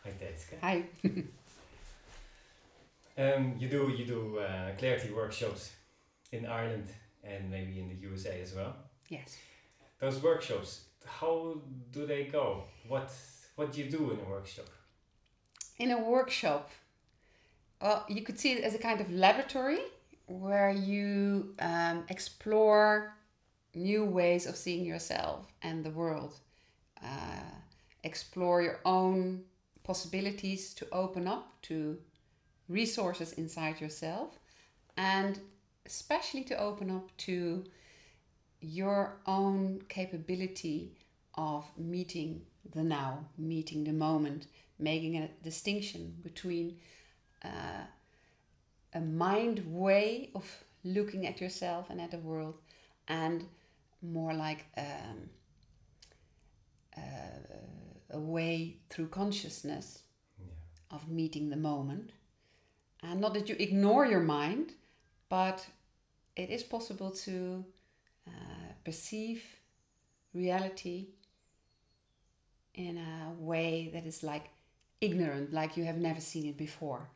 Hi Teeske. Hi. You do clarity workshops in Ireland and maybe in the USA as well. Yes. Those workshops, how do they go? What do you do in a workshop? In a workshop, well, you could see it as a kind of laboratory where you explore new ways of seeing yourself and the world. Explore your own possibilities to open up to resources inside yourself, and especially to open up to your own capability of meeting the now, meeting the moment, making a distinction between a mind way of looking at yourself and at the world, and more like a way through consciousness Yeah. of meeting the moment. And not that you ignore your mind, but it is possible to perceive reality in a way that is like ignorant, like you have never seen it before.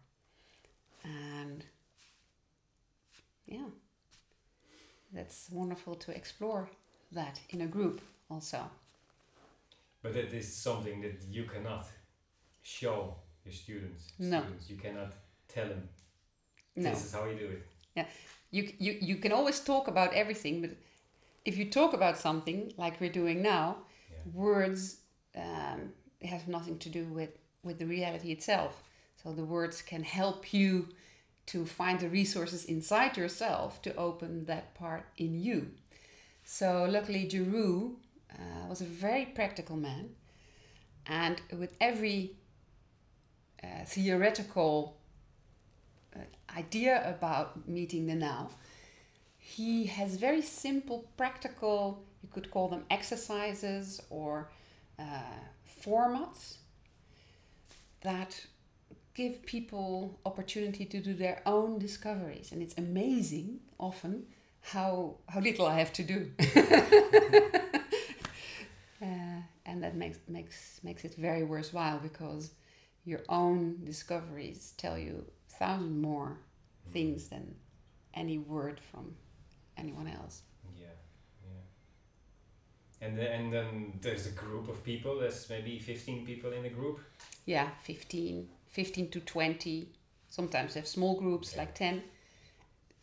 And yeah, that's wonderful to explore that in a group also. But it is something that you cannot show your students. No. Students, you cannot tell them No. this is how you do it. Yeah, you can always talk about everything, but if you talk about something like we're doing now, Yeah. words have nothing to do with the reality itself. So the words can help you to find the resources inside yourself to open that part in you. So luckily Giroux was a very practical man, and with every theoretical idea about meeting the now, he has very simple, practical, you could call them exercises or formats that give people opportunity to do their own discoveries. And it's amazing often how little I have to do. And that makes it very worthwhile, because your own discoveries tell you 1,000 more things than any word from anyone else. Yeah, yeah. And then there's a group of people. There's maybe 15 people in a group. Yeah, 15 to 20. Sometimes they have small groups, Okay. like 10.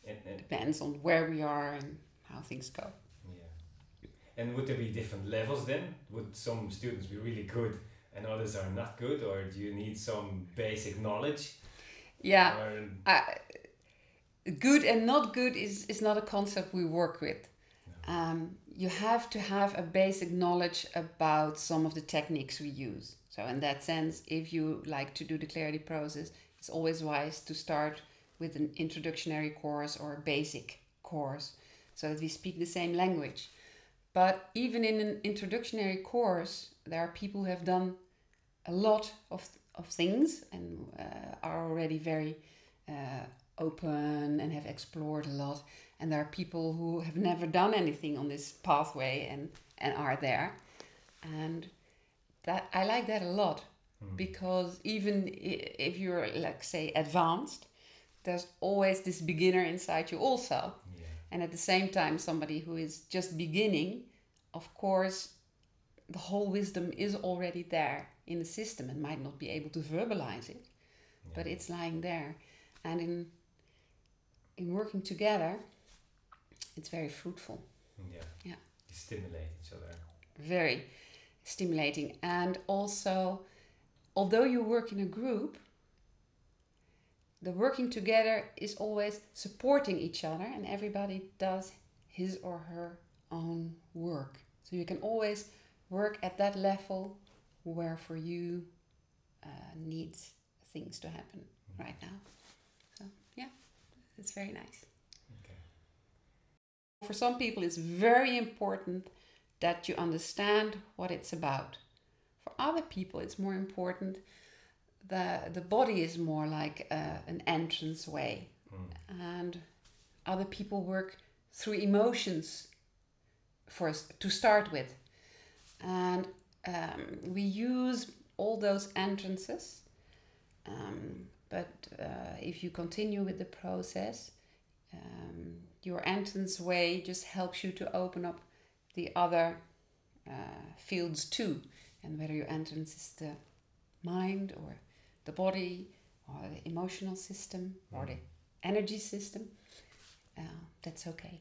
And Depends on where we are and how things go. yeah. And would there be different levels then? Would some students be really good and others are not good, or do you need some basic knowledge? Yeah, Or, good and not good is not a concept we work with. no. You have to have a basic knowledge about some of the techniques we use. So in that sense, if you like to do the clarity process, it's always wise to start with an introductory course or a basic course, so that we speak the same language. But even in an introductory course, there are people who have done a lot of things and are already very open and have explored a lot. And there are people who have never done anything on this pathway and are there. And that I like that a lot, because even if you're, like, say, advanced, there's always this beginner inside you also. Yeah. And at the same time, somebody who is just beginning, of course, the whole wisdom is already there in the system and might not be able to verbalize it, but it's lying there. And in working together, it's very fruitful. Yeah. Yeah. You stimulate each other. Very stimulating. And also, although you work in a group, the working together is always supporting each other, and everybody does his or her own work. So you can always work at that level where for you needs things to happen right now. So yeah, it's very nice. Okay. For some people, it's very important that you understand what it's about. For other people, it's more important the body is more like an entrance way. And other people work through emotions for us to start with. And we use all those entrances. But if you continue with the process, your entrance way just helps you to open up the other fields too. And whether your entrance is the mind or the body or the emotional system or the energy system, that's okay.